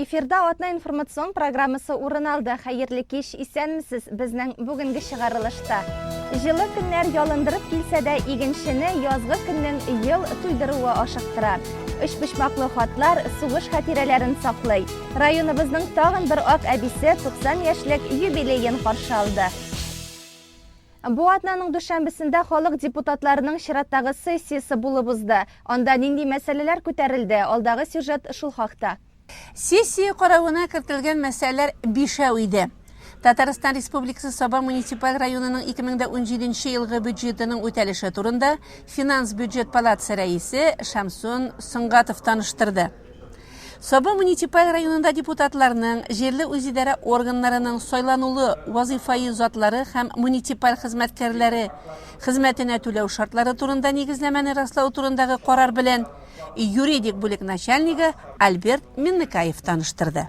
Эфирда Атна информацион программасы урын алды. Хайырлы кеш, исәнмесез безнең бүгенге чыгарылышта. Жылы көннәр ялындырып килсә дә, игенчене язгы көннең ел туйдыруы ашыктыра. Өч почмаклы хатлар сугыш хатирәләрен саклый. Районыбызның тагын бер ак әбисе 90 яшьлек юбилейын каршы алды. Бу атнаның дүшәмбесендә халык депутатларының чираттагы сессиясе булып узды. Анда нинди мәсьәләләр күтәрелде? Алдагы сюжет шул хакта. Сессия каравына кертелгән мәсьәләләр 5 иде. Татарстан Республикасы Саба муниципаль районының 2017 елгы бюджетының үтәлеше турында Финанс бюджет палатасы рәисе Шамсун Сыңгатов таныштырды. Саба муниципаль районында депутатларның, җирле үзидарә органнарының сайланулы вазифаи затлары һәм муниципаль хезмәткәрләре хезмәтенә түләү шартлары турында нигезләмәне раслау турындагы карар белән юридик бүлек начальнигы Альберт Миннекаев таныштырды.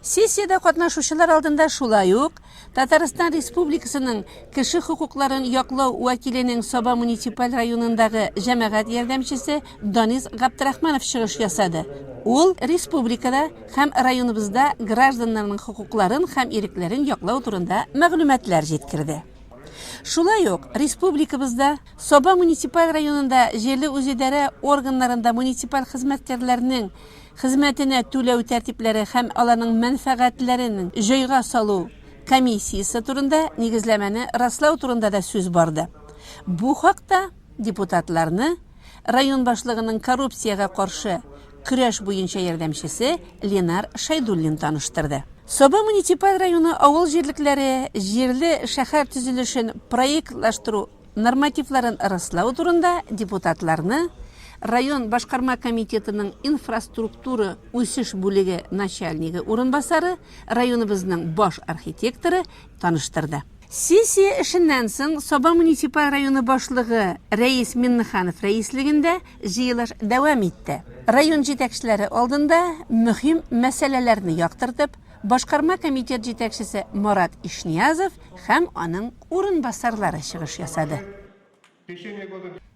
Сессияда катнашучылар алдында шулай ук Татарстан Республикасының кеше хукукларын яклау вәкиленең Саба муниципаль районындагы җәмәгать ярдәмчесе Данис Габдрахманов чыгыш ясады. Ул республикада һәм районыбызда гражданнарның хукукларын һәм ирекләрен яклау турында мәгълүматлар җиткерде. Шулай ук республикабызда Саба муниципаль районында җирле үзидарә органнарында муниципаль хезмәткәрләрнең хезмәтенә түләү тәртипләре һәм аларның мәнфәгатьләрен җайга салу комиссиясе турында нигезләмәне раслау турында да сүз барды. Бу хакта депутатларны район башлыгының коррупциягә каршы көрәш буенча ярдәмчесе Ленар Шайдуллин таныштырды. Саба муниципаль районы авыл җирлекләре җирле шәһәр төзелешен проектлаштыру нормативларын раслау турында депутатларны район башкарма комитетының инфраструктура үсеш бүлеге начальнигы урынбасары, районыбызның баш архитекторы таныштырды. Сессия эшеннән соң Саба муниципаль районы башлыгы Рәис Миннеханов рәислегендә җыелыш дәвам итте. Район җитәкчеләре алдында мөһим мәсьәләләрне яктыртып, башкарма комитет җитәкчесе Марат Ишниязов һәм аның урынбасарлары чыгыш ясады.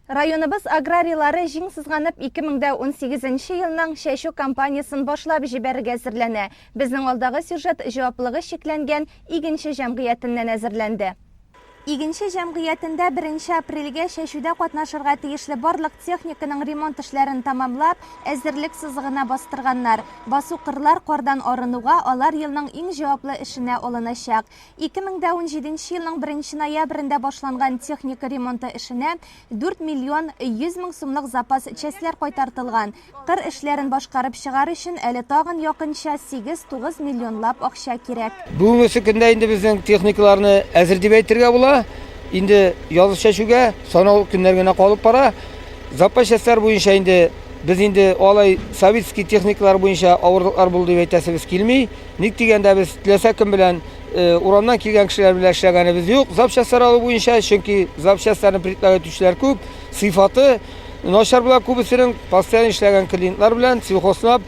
Районыбыз аграрийлары җиң сызганып 2018 елның чәчү кампаниясын башлап җибәрергә әзерләнә. Безнең алдагы сюжет җаваплыгы шикләнгән игенче җәмгыятеннән әзерләнде. Игенче җәмгыятендә 1 апрельгә чәчүдә катнашырга тиешле барлык техниканың ремонт эшләрен тамамлап, әзерлек сызыгына бастырганнар. Басу кырлар кардан арынуга алар елның иң җаваплы эшенә алыначак. 2017 елның 1 ноябрендә башланган техника ремонты эшенә 4 миллион 100 мең сумлык запас частьләр кайтартылган. Кыр эшләрен башкарып чыгар өчен әле тагын якынча 8-9 миллионлап акча кирәк. Бүгенге көндә инде безнең техникаларны әзер дип әйтергә була. Инде язгы чәчүгә санаулы көннәр генә калып бара. Запас частьләр буенча инде без инде алай советский техникалар буенча авырлыклар булды дип әйтәсебез килми. Ник дигәндә без теләсә кем белән урамнан килгән кешеләр белән эшләгәнебез юк. Запчастлар алу буенча, чөнки запчастларны предлагать итүчеләр күп, сыйфаты начар була, күбесенең постоянно эшләгән клиентлар белән сельхознап,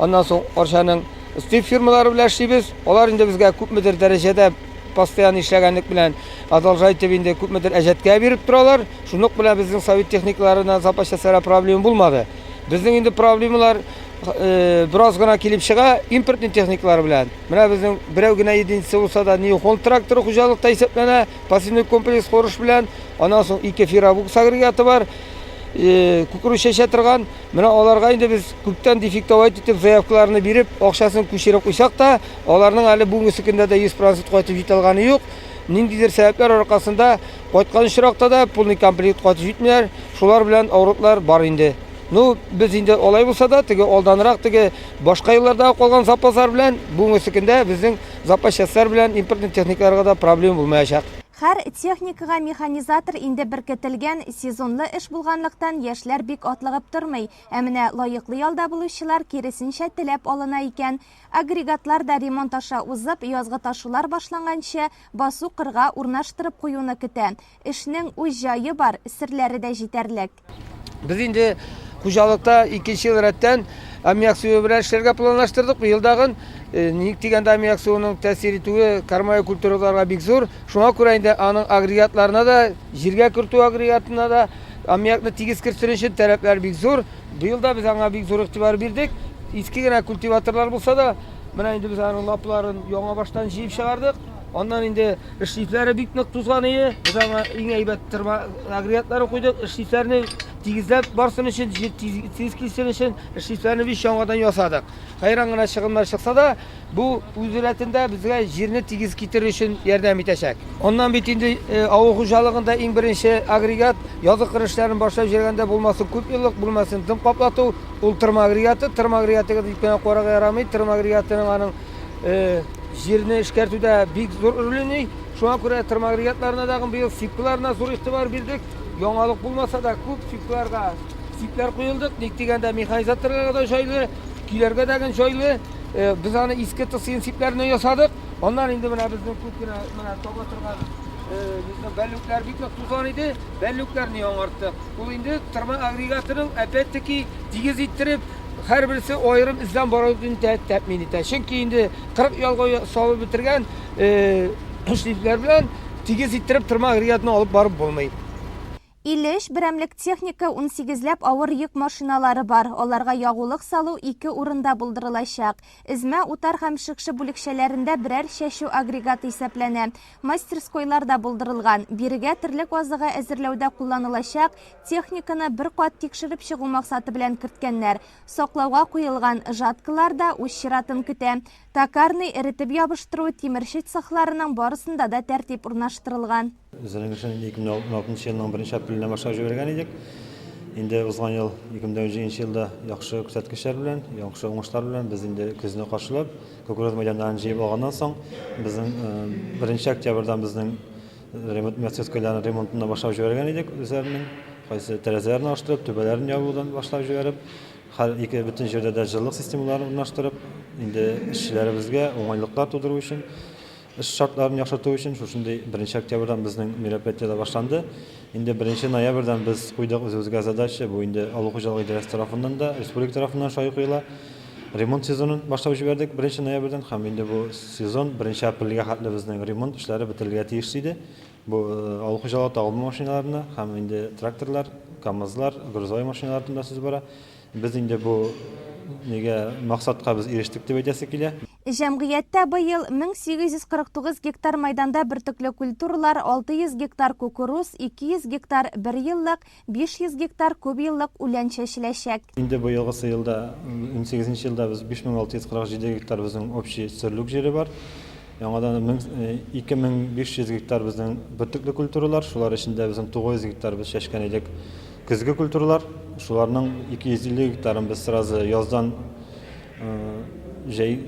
аннан соң арчаның стив фирмалары белән эшлибез. Алар инде безгә күпмедер дәрәҗәдә постоянно эшләгәнлек белән адалжай итеп инде күпмедер әҗәткә биреп торалар. Шунык белән безнең совет техникаларына запасчасларга проблема булмады. Безнең инде проблемалар бераз гына килеп чыга импортный техникалар белән. Менә безнең берәү генә единче булса да Нью-Холл тракторы хуҗалыкта исәпләнә, пассивный комплекс хорыш белән, аннан соң 2 фирабук агрегаты бар. Кукуру чәчә торган. Менә аларга инде без күптән дефектовать итеп заявкаларны биреп, акчасын күчереп куйсак та, аларның әле бүгенге көндә дә 100% кайтып җитә алганы юк. Ниндидер сәбәпләр аркасында кайткан очракта да полный комплект кайтып җитмиләр. Шулар белән авырлыклар бар инде. Без инде алай булса да, теге алданрак теге башка елларда калган запаслар белән бүгенге көндә безнең запас частьлар белән импортный техникаларга да проблема булмаячак. Һәр техникага механизатор инде беркетелгән, сезонлы эш булганлыктан яшьләр бик атлыгып тормый. Ә менә лаеклы ялда булучылар киресенчә теләп алына икән. Агрегатлар да ремонт аша узып, язгы ташулар башланганча басу кырга урнаштырып куюны көтә. Эшнең үз җае бар, серләре дә җитәрлек. Без инде хуҗалыкта 2 ел рәттән аммиак суы белән эшләргә планлаштырдык. Бу елдагы ник дигәндә аммиак суының тәэсир итүе кормовой культураларга бик зур. Шуңа күрә инде аның агрегатларына да, җиргә кертү агрегатына да аммиакны тигез кертү өчен таләпләр бик зур. Бу елда без аңа бик зур игътибар бирдек. eski gene kultivatorlar bolsa da, mena indi biz aның laplарын яңа баштан җыеп чыгардык. Ondan indi işlifleri bik нык tuzgan iyi. Biz ama иң әйбәт тырма агрегатлары куйдык. Işliflerini тигезләп барсын өчен, тиз килсен өчен işliflerini biz яңадан ясадык. Кайран гына чыгымнар чыкса да, bu үз рәтендә безгә җирне тигез китерү өчен ярдәм итәчәк. Ondan бит инде авыл хуҗалыгында иң беренче агрегат язык эшләрен башлап җиргәндә булмасын күп еллык, булмасын дым каплату, ул тырма агрегаты. Тырма агрегатыга дип кенә карарга ярамый. Тырма агрегатының аның җирне эшкәртүдә бик зур роль. Шуңа күрә тырма агрегатларына да быел сипкаларына зур игътибар бирдек. Яңалык булмаса да күп сипларга сиплар куелдык. Ник дигәндә механизаторларга да җайлы, киләргә дә җайлы. Biz аны иске тысыйын сипләрне ясадык. Ondan инде менә безнең күп кенә менә таба торган безнең бәллүкләр бик нык тузган иде. Бәллүкләрне яңарттык. Ул инде тырма агрегатының опять-таки тигез иттереп һәр берсе аерым эздән баруын тәэмин итә. Чөнки инде 40 ялга салып бетергән эшлифләр белән тигез иттереп тырма агрегатны алып барып булмый. Илеш берәмлек техника 18ләп авыр йөк машиналары бар. Аларга ягулык салу 2 урында булдырылачак. Измә утар һәм шыкшы бүлекчәләрендә берәр чәчү агрегаты исәпләнә. Мастерскойларда булдырылган. Бирегә терлек азыгы әзерләүдә кулланылачак техниканы бер кат тикшереп чыгу максаты белән керткәннәр. Саклауга куелган жаткалар да үз чиратын көтә. Токарный эретеп ябыштыру тимерче цехларының барысында да тәртип урнаштырылган. Үзенең эшен 2016 елның 1 апреленнән башлап җибәргән идек. Инде узган ел 2017 елда яхшы күрсәткечләр белән, яхшы уңышлар белән без инде көзне каршылап, Кукуруза мәйданнан җыеп алганнан соң, безнең 1 октябрьдән безнең ремонт мастерскойларның ремонтын башлап җибәргән идек. Үзләренең кайсы тәрәзәләрне ачтырып, түбәләрен ябудан башлап җибәреп, һәр ике бөтен җирдә дә җылылык системаларын урнаштырып, инде эшчеләребезгә уңайлыклар тудыру өчен iş şartlarını yaxşırtу үшін шушындай 1 октябрьдан безнең мероприятиеләр башланды. Инде 1 ноябрьдан без куйдык үзебезгә задача, бу инде авыл хуҗалыгы идарәсе тарафыннан да, республика тарафыннан шулай куела. Ремонт сезонын башлап җибәрдек 1 ноябрьдан һәм инде бу сезон 1 апрельгә хәтле безнең ремонт эшләре бетелергә тиеш иде. Бу авыл хуҗалыгы тагылма машиналарына һәм инде тракторлар, КАМАЗлар, грузовой машиналарында сүз бара. Без инде бу нигә максатка без ирештек дип әйтәсе килә. Җәмгыятьтә быел 1849 гектар майданда бертөкле культуралар, 600 гектар кукуруз, 200 гектар 1 еллык, 500 гектар күп еллык үлән чәчеләчәк. Инде бу елгы елда 18 елда біз 5647 гектар безнең общий серлек җире бар. Яңадан 2500 гектар безнең бертөкле культуралар, шулар эчендә безнең 900 гектар без чәчкән идек. Көзге культуралар, шуларның 250 гектарын без сразу яздан җәй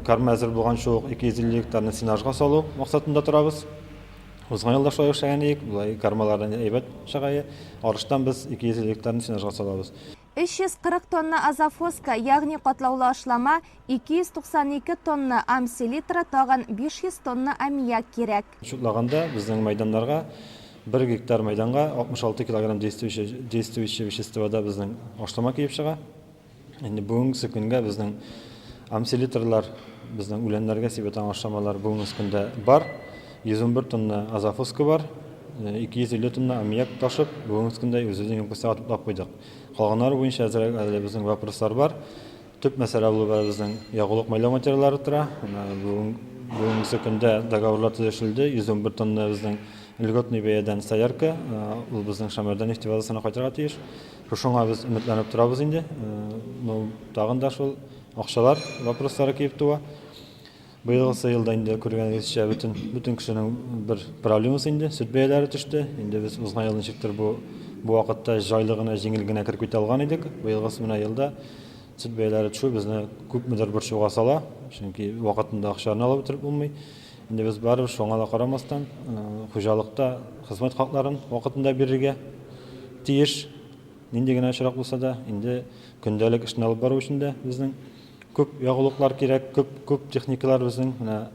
карма әзер булган шул 250 гектарны синажга салу максатында торабыз. Узган елда шулай эшләгән идек, булай кармалардан әйбәт чыгая. Арыштан без 250 гектарны синажга салабыз. 340 тонна азофоска, ягъни катлаулы ашлама, 292 тонна амселитра, тагын 500 тонна аммиак кирәк. Шутлаганда безнең майданнарга 1 гектар майданга 66 килограмм действующее веществода безнең ашлама киеп чыга. Инде бүгенге көнгә безнең амселитрлар, безнең үләннәргә сибетан ашламалар бүгенге көндә бар. 111 тонна азофоска бар, 250 тонна аммиак ташып, бүгенге көндә үзебезнең юмкыска атлап куйдык. Калганнары буенча әле безнең вопрослар бар. Төп мәсьәлә булып безнең ягулык майлау материаллары тора. Бүгенге көндә договорлар төзелде, 111 тонна безнең льготный бәядән стоярка, ул безнең Шәмәрдән нефтебазасына кайтырга тиеш. Шуңа без өметләнеп торабыз инде. Тагын да шул акчалар вопрослары килеп туа. Быелгы елда инде күргәнегезчә бөтен кешенең бер проблемасы инде, сөт бәяләре төште. Инде без узган елның чиктер бу вакытта җайлы гына, җиңел генә кирәк итә алган идек. Быелгы менә елда сөт бәяләре төшү безне күпмедер борчуга сала, чөнки вакытында акчаны алып бетереп булмый. Инде без барып шуңа да карамастан, хуҗалыкта хезмәт хакларын вакытында бирергә тиеш. Нинди генә очрак булса да, инде көндәлек эшне алып бару өчен дә безнең күп ягулыклар кирәк, күп техникалар безнең, менә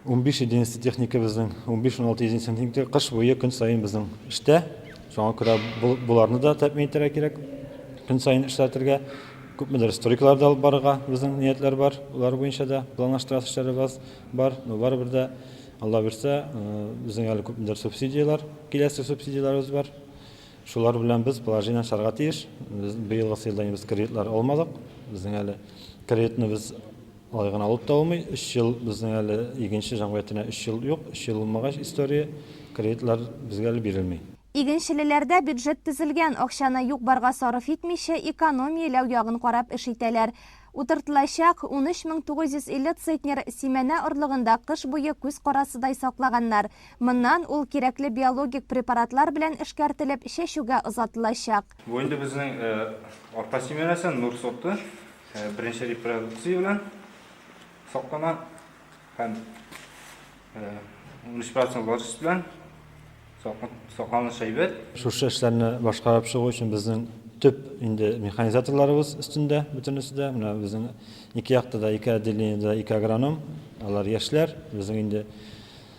15 единица техника безнең, 15-16 единица техника кыш буе көн сайын безнең эштә. Шуңа күрә буларны да тәэмин итәргә кирәк. Көн сайын эшләтергә күпмедер историклар да алып барырга безнең ниятләр бар. Улар буенча да планлаштыру эшләре бар. Барыбер дә Алла бирсә, безнең әле күпмедер субсидиялар, киләсе субсидияларыбыз бар. Шулар белән без положение чарга тиеш. Быелгы елда без кредитлар алмадык. Безнең әле кредитны без алайган алып та алмый. 3 ел безнең әле игенче җәмгыятенә 3 ел юк. 3 ел булмагач история кредитлар безгә әле бирелми. Игенчелеләрдә бюджет төзелгән, акчаны юк барга сарыф итмичә экономияләү ягын карап эш итәләр. Утыртылачак 13950 центнер симәнә орлыгында кыш буе күз карасыдай саклаганнар. Моннан ул кирәкле биологик препаратлар белән эшкәртелеп чәчүгә озатылачак. Бу инде безнең арпа семенасы Нур сорты беренче репродукция белән саклана һәм 13% ложист белән сакланыш әйбәт. Шушы эшләрне башкарып чыгу өчен безнең төп инде механизаторларыбыз өстендә бөтенесендә. Менә безнең ике якта да, ике отделениедә ике агроном, алар яшьләр. Безнең инде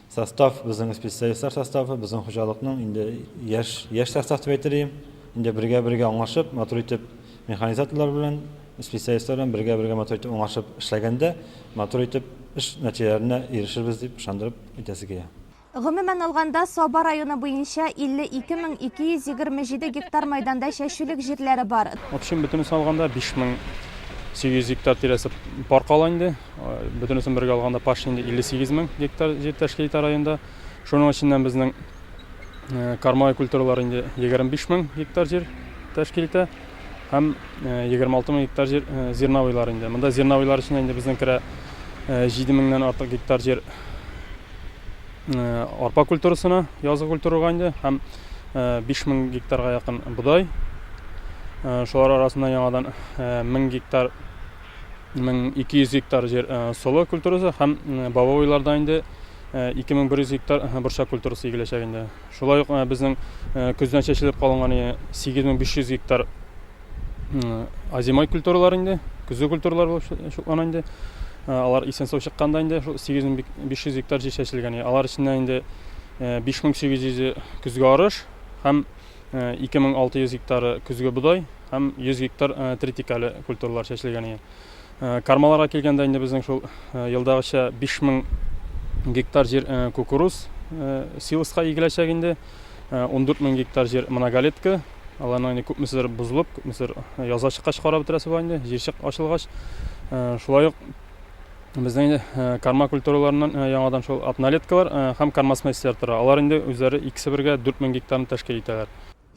состав, безнең специалистлар составы, безнең хуҗалыкның инде яшь состав дип әйтергә. Инде бергә аңлашып, матур итеп механизаторлар белән, специалистлар белән бергә матур итеп аңлашып эшләгәндә, матур итеп эш нәтиҗәләренә ирешербез дип ышандырып әйтәсе килә. Гомумән алганда Саба районы буенча 52227 гектар майданда чәчүлек җирләре бар. Общем, бөтенесе алганда 5800 гектар тирәсе парк ала инде. Бөтенесен бергә алганда паш инде 58000 гектар җир тәшкил итә районда. Шуның эченнән безнең кармай культуралар инде 25000 гектар җир тәшкил итә. Һәм 26000 гектар җир зерновойлар инде. Монда зерновойлар өчен инде безнең керә 7000дән артык гектар җир арпа культурасына, язгы культурага инде һәм 5000 гектарга якын будай. Шулар арасында яңадан 1000 гектар 1200 гектар жер соло культурасы һәм бавойларда инде 2100 гектар борчак культурасы игеләчәк инде. Шулай ук безнең күздән чәчелеп калган 8500 гектар азимай культуралар инде, күзгә культуралар булып чыгкан инде. Алар исән сау чыкканда инде 8500 гектар җир чәчелгән. Алар эченнән инде 5800 күзгә арыш һәм 2600 гектар күзгә будай һәм 100 гектар тритикалы культуралар чәчелгән. Кармаларга килгәндә инде безнең шул елдагыча 5000 гектар җир кукуруз силоска игеләчәк инде. 14000 гектар җир моноголетка. Аларның инде күпмесер бузылып, күпмесер язга чыккач карап бетерәсе бар инде, җир чык ачылгач. Шулай ук безнең карма культураларыннан яңадан шул однолеткалар һәм кармасмейстер тора. Алар инде үзләре икесе бергә 4000 гектарны тәшкил итәләр.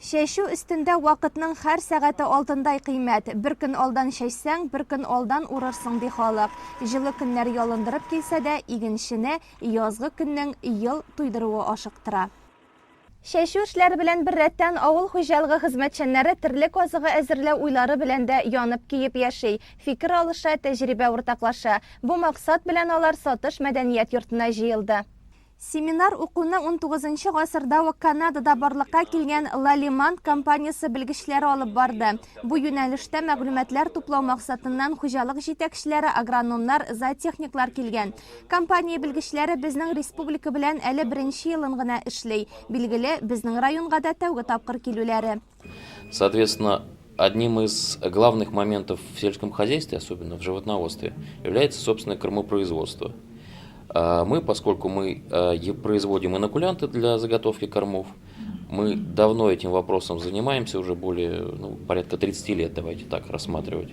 Чәчү өстендә вакытның һәр сәгате алтындай кыйммәт. Бер көн алдан чәчсәң, бер көн алдан урырсың ди халык. Җылы көннәр ялындырып килсә дә, игенчене язгы көннең ел туйдыруы ашыктыра. Чәчү эшләре белән бер рәттән авыл хуҗалыгы хезмәтчәннәре терлек азыгы әзерләү уйлары белән дә янып киеп яши, фикер алыша, тәҗрибә уртаклаша. Бу максат белән алар сатыш мәдәният йортына җыелды. Семинар укуны 19 гасырда Канадада барлыкка килгән Лалиман компаниясе белгечләре алып барды. Бу юнәлештә мәгълүматлар туплау максатыннан хуҗалык җитәкчеләре, агрономнар, зоотехниклар килгән. Компания белгечләре безнең республика белән әле беренче елын гына эшли. Билгеле, безнең районга да тәүге тапкыр килүләре. Соответственно, одним из главных моментов в сельском хозяйстве, особенно в животноводстве, является собственное кормопроизводство. Мы, поскольку мы производим инокулянты для заготовки кормов, мы давно этим вопросом занимаемся, уже более порядка 30 лет, давайте так рассматривать.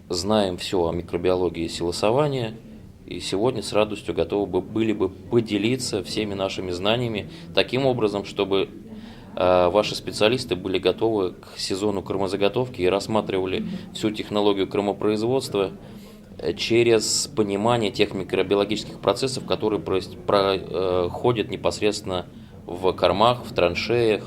Знаем все о микробиологии силосования, и сегодня с радостью готовы были бы поделиться всеми нашими знаниями таким образом, чтобы ваши специалисты были готовы к сезону кормозаготовки и рассматривали всю технологию кормопроизводства через понимание тех микробиологических процессов, которые проходят непосредственно в кормах, в траншеях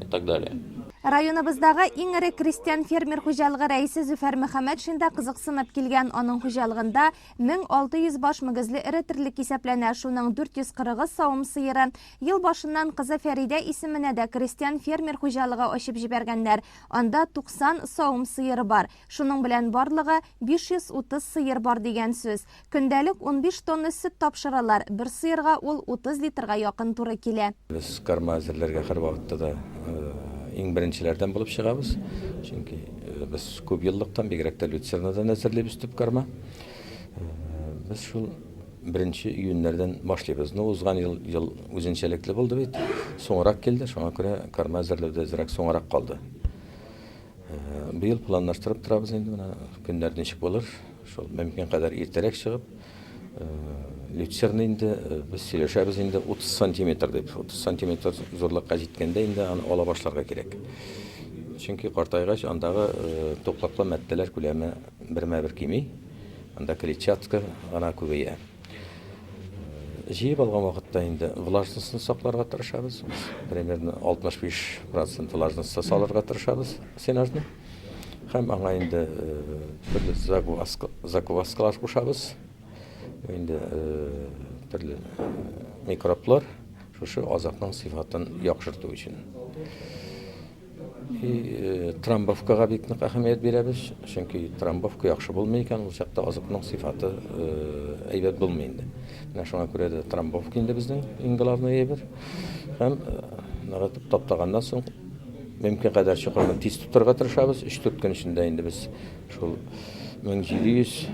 и так далее. Районыбыздагы иң ире крестьян фермер хуҗалыгы рәисе Зөфәр Мөхәммәтшин да кызыксынып килгән. Аның хуҗалыгында 1600 баш мөгезле эре терлек исәпләнә, шуның 440 савым сыеры. Ел башыннан кызы Фәридә исеменә дә крестьян фермер хуҗалыгы ачып җибәргәннәр. Анда 90 савым сыеры бар. Шуның белән барлыгы 530 сыер бар дигән сүз. Көндәлек 15 тонна сөт тапшыралар. Бер сыерга ул 30 литрга якын туры килә. Без карма әзерләргә һәр вакытта да иң беренчеләрдән булып чыгабыз. Чөнки без күп еллыктан бигрәк тә люцернадан әзерләйбез төп карма. Без шул 1 июньнәрдән башлыйбыз. Узган ел үзенчәлекле булды бит. Соңрак килде, шуңа күрә карма әзерләүдә зирәк соңрак калды. Быел планлаштырып торабыз инде, менә көннәр ничек булыр, шул мөмкин кадәр иртәрәк чыгып, люцерны инде без сөйләшәбез инде 30 сантиметр дип, 30 сантиметр зурлыкка җиткәндә инде аны ала башларга кирәк. Чөнки картайгач андагы туклаклы матдәләр күләме бермә-бер кими, анда клетчатка гына күбәя. Җыеп алган вакытта инде влажностьны сакларга тырышабыз. Примерно 65% влажностьта салырга тырышабыз сенажны. Һәм аңа инде төрле закваскалар кушабыз. Инде төрле микроблар шушы азыкның сыйфатын яхшырту өчен. Трамбовкага бик нык әһәмият бирәбез, чөнки трамбовка яхшы булмый икән, ул чакта азыкның сыйфаты әйбәт булмый инде. Менә шуңа күрә дә трамбовка инде безнең иң главный әйбер. Һәм ныгытып таптаганнан соң мөмкин кадәр чокырны тиз тутырга тырышабыз. 3-4 көн эчендә инде без шул 1700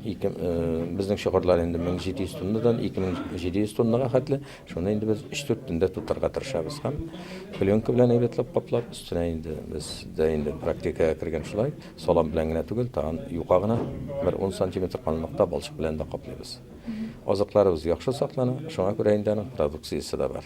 безнең чокырлар инде 1700 тоннадан 2700 тоннага хәтле, шуны инде без 3-4 көндә тутырга тырышабыз. Һәм пленка белән әйбәтләп каплап, өстенә инде бездә инде практикага кергән шулай, салам белән генә түгел, тагын юка гына бер 10 см калынлыкта балчык белән дә каплыйбыз. Азыкларыбыз яхшы саклана, шуңа күрә инде аның продукциясе дә бар.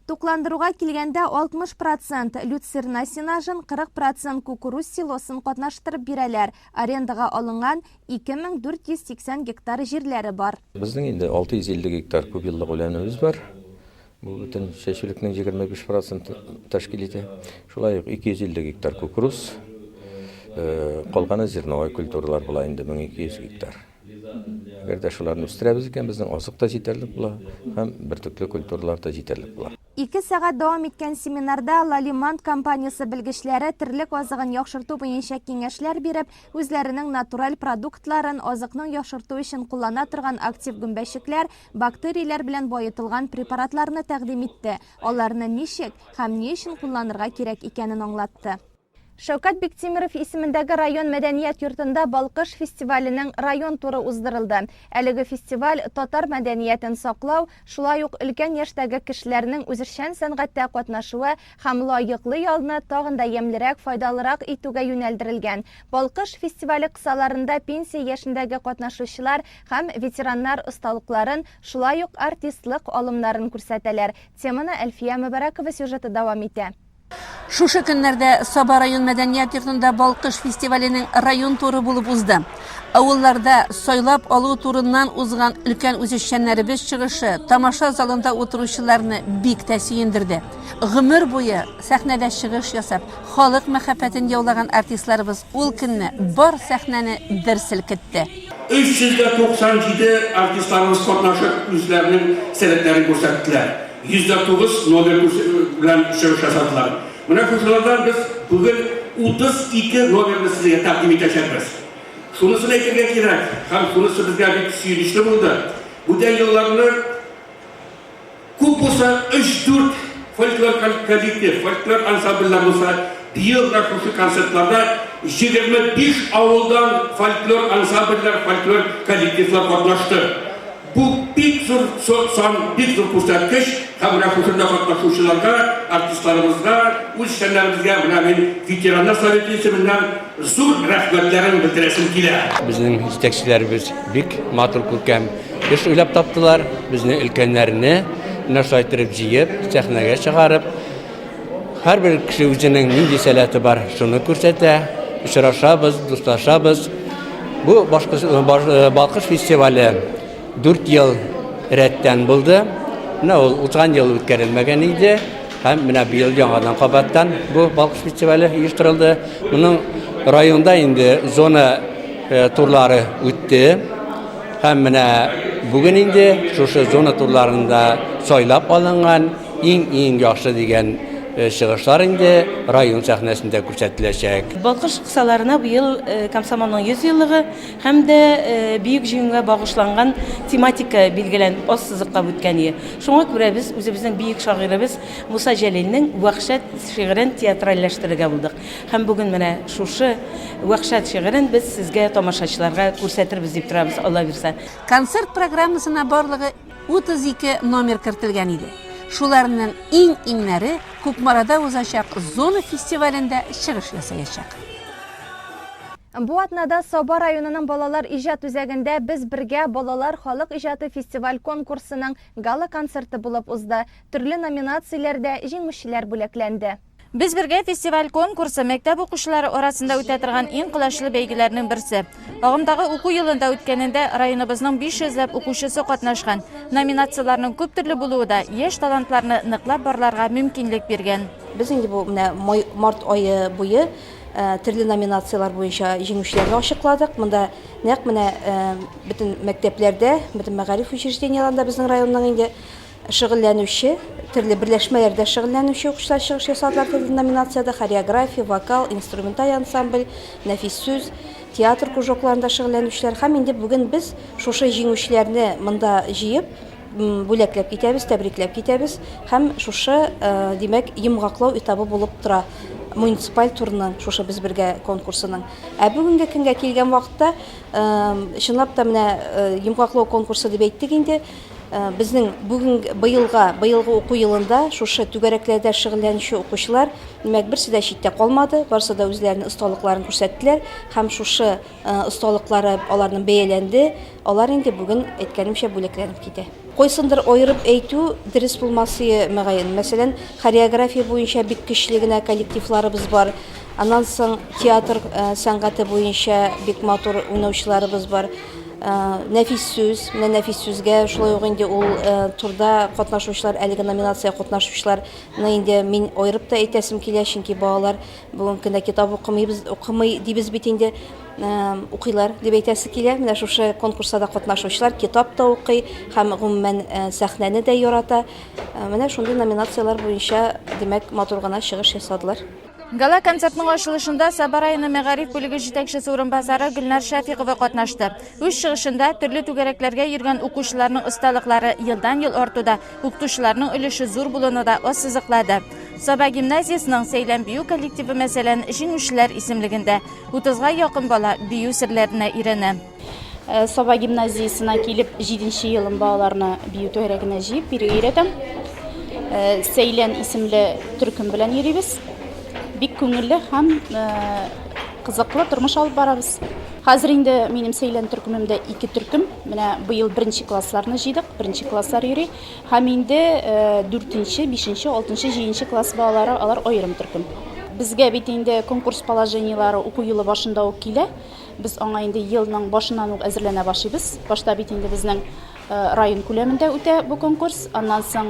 Тукландыруга килгәндә 60% люцерна сенажын, 40% кукуруз силосын катнаштырып бирәләр. Арендага алынган 2480 гектар җирләре бар. Безнең инде 650 гектар күп еллык үләнебез бар. Бу бөтен чәчүлекнең 25% тәшкил итә. Шулай ук 250 гектар кукуруз, калганы зерновой культуралар була инде 1200 гектар. Әгәр дә шуларны үстерәбез икән, безнең азык та җитәрлек була, һәм бертөкле культуралар да җитәрлек була. 2 сәгать дәвам иткән семинарда Лалиман компаниясе белгечләре терлек азыгын яхшырту буенча киңәшләр биреп, үзләренең натураль продуктларын азыкның яхшырту өчен куллана торган актив гөмбәчекләр, бактерияләр белән баетылган препаратларны тәкъдим итте. Аларны ничек һәм ни өчен кулланырга кирәк икәнен аңлатты. Шәүкәт Биктимиров исемендәге район мәдәният йортында Балкыш фестиваленең район туры уздырылды. Әлеге фестиваль татар мәдәниятен саклау, шулай ук өлкән яшьтәге кешеләрнең үзешчән сәнгатьтә катнашуы һәм лаеклы ялны тагын да ямьлерәк, файдалырак итүгә юнәлдерелгән. Балкыш фестивале кысаларында пенсия яшендәге катнашучылар һәм ветераннар осталыкларын, шулай ук артистлык алымнарын күрсәтәләр. Теманы Әлфия Мөбәрәкова сюжеты дәвам итә. Шушы көннәрдә Саба район мәдәният йортында Балкыш фестиваленең район туры булып узды. Авылларда сайлап алу турыннан узган өлкән үзешчәннәребез чыгышы тамаша залында утыручыларны бик тә сөендерде. Гомер буе сәхнәдә чыгыш ясап, халык мәхәббәтен яулаган артистларыбыз ул көнне бар сәхнәне дер селкетте. 397 артистларыбыз катнашып үзләренең сәләтләрен күрсәттеләр. 109 номер белән чыгыш ясадылар. Менә шулардан без бүген 32 номерны сезгә тәкъдим итәчәкбез. Шунысын әйтергә кирәк, һәм шунысы безгә бик сөенечле булды. Бүтән елларны күп булса 3-4 фольклор коллектив, фольклор ансамбльләр булса, быел да шушы концертларда 25 авылдан фольклор ансамбльләр, фольклор коллективлар катнашты. Bu bik zor күрсәткеч, һәм менә шушында катнашучыларга, артистларыбызга, үзешчәннәребезгә, менә мин ветераннар советы исеменнән зур рәхмәтләрен белдерәсем килә. Безнең җитәкчеләребез бик матур күркәм эш уйлап таптылар. Безнең өлкәннәрне нәрсәйттереп җыеп, сәхнәгә чыгарып, һәрбер кеше үзенең нинди сәләте бар, шуны күрсәтә. Очрашабыз, дуслашабыз. Бу Балкыш фестивале 4 ел рәттән булды. Менә ул узган ел үткәрелмәгән иде. Һәм менә быел яңадан кабаттан бу Балкыш фестивале оештырылды. Моның районда инде зона турлары үтте. Һәм менә бүген инде шушы зона турларында сайлап алынган иң яхшы дигән чыгышлар инде район сәхнәсендә күрсәтеләчәк. Балкыш кысаларына быел комсомолның 100 еллыгы һәм дә бөек җиңүгә багышланган тематика билгеләнеп ассызыкка үткәне. Шуңа күрә без үзебезнең бөек шагыйребез Муса Җәлилнең Вахшат шигырен театральләштерергә булдык. Һәм бүген менә шушы Вахшат шигырен без сезгә тамашачыларга күрсәтербез дип торабыз, Алла бирсә. Концерт программасына барлыгы 32 номер кертелгән иде. Шуларның иң-иңнәре Күкмарада узачак зона фестивалендә чыгыш ясаячак. Бу атнада Соба районының балалар ижат үзәгендә без бергә балалар халык иҗаты фестиваль конкурсының гала концерты булып узды. Төрле номинацияләрдә җиңүчеләр бүләкләнде. Без бергә фестиваль конкурсы мәктәп укучылары арасында үтә торган иң кылачлы бәйгеләрнең берсе. Агымдагы уку елында үткәнендә районыбызның 500 укучысы катнашкан. Номинацияларның күп төрле булуы да яшь талантларны ныклап барларга мөмкинлек биргән. Без инде бу март айы буе төрле номинациялар буенча җиңүчеләрне ачыкладык. Монда нәкъ менә бөтен мәктәпләрдә, бөтен мәгариф учрежденияларында безнең районның инде шөгыльләнүче, төрле берләшмәләрдә шөгыльләнүче укучылар чыгыш ясадылар төрле номинациядә: хореография, вокал, инструменталь ансамбль, нәфис сүз, театр кружокларында шөгыльләнүчеләр. Һәм инде бүген без шушы җиңүчеләрне монда җыеп бүләкләп китәбез, тәбрикләп китәбез һәм шушы димәк йомгаклау этабы булып тора муниципаль турның шушы без бергә конкурсының. Ә бүгенге көнгә килгән вакытта чынлап та менә йомгаклау конкурсы дип әйттек инде. Безнең быелгы уку елында шушы түгәрәкләрдә шөгыльләнүче укучылар димәк берсе дә читтә калмады, барысы да үзләренең осталыкларын күрсәттеләр һәм шушы осталыклары аларның бәяләнде. Алар инде бүген әйткәнемчә бүләкләнеп китә. Койсындыр айырып әйтү дөрес булмасы мөгаен. Мәсәлән, хореография буенча бик көчле генә коллективларыбыз бар. Аннан соң театр сәнгате буенча бик матур уйнаучыларыбыз бар. Нәфис сүз, менә нәфис сүзгә шулай ук инде ул турда катнашучылар, әлеге номинация катнашучыларны инде мин айырып та әйтәсем килә, чөнки балалар бүген көндә китап укымый дибез бит инде. Укыйлар дип әйтәсе килә. Менә шушы конкурста катнашучылар китап та укый һәм гомумән сәхнәне дә ярата. Менә шундый номинациялар буенча димәк матур гына чыгыш ясадылар. Гала концертның ачылышында Саба районы мәгариф бүлеге җитәкчесе урынбасары Гөлнар Шәфиқова катнашты. Үз чыгышында төрле түгәрәкләргә йөргән укучыларның осталыклары елдан-ел артуда, укытучыларның өлеше зур булуны да ассызыклады. Саба гимназиясының Сәйләм бию коллективы мәсәлән җиңүчеләр исемлегендә 30-га якын бала бию серләренә өйрәнә. Саба гимназиясына килеп 7-нче елым балаларны бию түгәрәгенә җыеп өйрәтәм. Сәйлән исемле төркем белән йөрибез. Бик күңелле һәм кызыклы тормыш алып барабыз. Хәзер инде минем Сәйлән төркемемдә 2 төркем. Менә быел 1-нче классларны җыйдык, 1-нче класслар йөри. Һәм инде 4-нче, 5-нче, 6-нчы, 7-нче класс балалары алар аерым төркем. Безгә бит инде конкурс положениялары уку елы башында ук килә. Без аңа инде елның башыннан ук әзерләнә башлыйбыз. Башта бит инде безнең район күләмендә үтә бу конкурс, аннан соң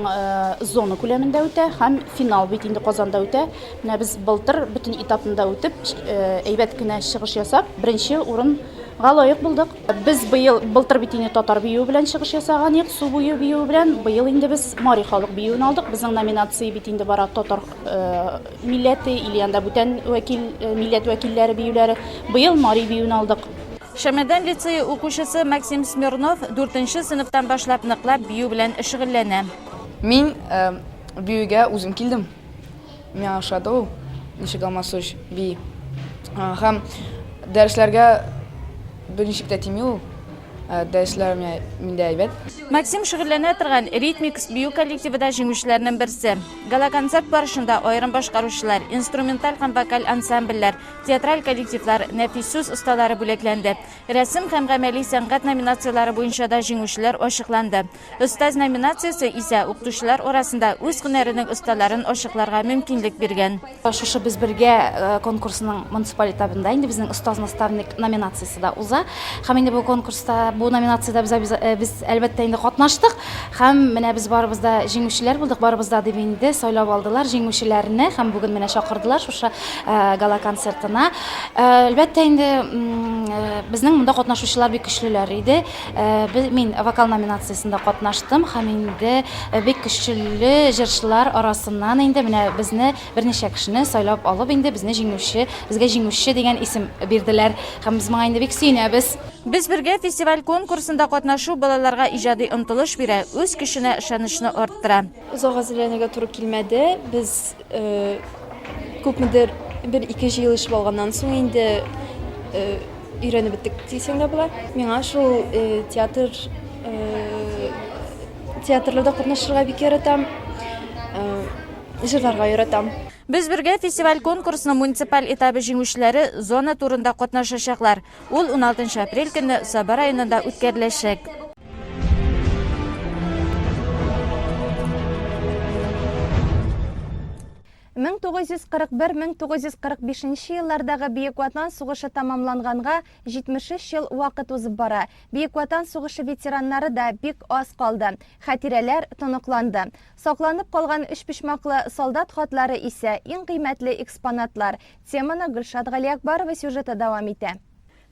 зона күләмендә үтә һәм финал бит инде Казанда үтә. Менә без былтыр бөтен этапында үтеп, әйбәт кенә чыгыш ясап, 1-нче урынга лаек булдык. Без былтыр бит инде татар бию белән чыгыш ясаган идек, су буе бию белән. Быел инде без Мари халык биюен алдык. Безнең номинация бит инде бара татар милләте, или анда бүтән милләт вәкилләре биюләре. Быел Мари биюен алдык. Шәмәдән лицее укучысы Максим Смирнов 4-нче сыйныфтан башлап ныклап бию белән шөгыльләнә. Мин биюгә үзем килдем. Миңа ошады ул, ничек алмасыш бии. Һәм дәресләргә берничек тә тими ул. Дәресләр миндә әйбәт. Максим шөгыльләнә торган Ритмикс бию коллективында җиңүчеләрнең берсе. Гала концерт барышында аерым башкаручылар, инструменталь һәм вокаль ансамбльләр, театраль коллективлар, нәфис сүз осталары бүләкләнде. Рәсем һәм гамәли сәнгать номинациялары буенча да җиңүчеләр ачыкланды. Остаз номинациясе исә укытучылар арасында үз һөнәренең осталарын ачыкларга мөмкинлек биргән. Шушы без бергә конкурсның муниципаль этабында инде безнең остаз-наставник номинациясе да уза. Һәм инде бу конкурста бу номинациядә без әлбәттә инде катнаштык һәм менә без барыбыз да җиңүчеләр булдык, барыбыз да дип инде сайлап алдылар җиңүчеләрне һәм бүген менә чакырдылар шушы гала концертына. Әлбәттә инде безнең монда катнашучылар бик көчлеләр иде. Мин вокал номинациясендә катнаштым һәм инде бик көчле җырчылар арасыннан инде менә безне берничә кешене сайлап алып инде безгә җиңүче дигән исем бирделәр һәм без моңа инде бик сөенәбез. Без бергә фестиваль конкурсында катнашу балаларга иҗади омтылыш бирә, үз көченә ышанычны арттыра. Озак әзерләнергә туры килмәде. Без күпмедер 1-2 ел эш булганнан соң инде өйрәнеп беттек дисәң дә була. Миңа шул театрларда катнашырга бик яратам. Җырларга яратам. Біз бірге фестиваль конкурсының муниципаль этабы жеңушілері зона турында катнашачаклар. Ул 16 апрель көне Саба районында үткәреләчәк. 1941-1945 еллардагы Бөек Ватан сугышы тамамланганга 73 ел вакыт узып бара. Бөек Ватан сугышы ветераннары да бик аз калды. Хатирәләр тоныкланды. Сакланып калган үч пишмаклы солдат хатлары исә иң кыйммәтле экспонатлар. Теманы Гөлшат Галиякбарова сюжеты дәвам итә.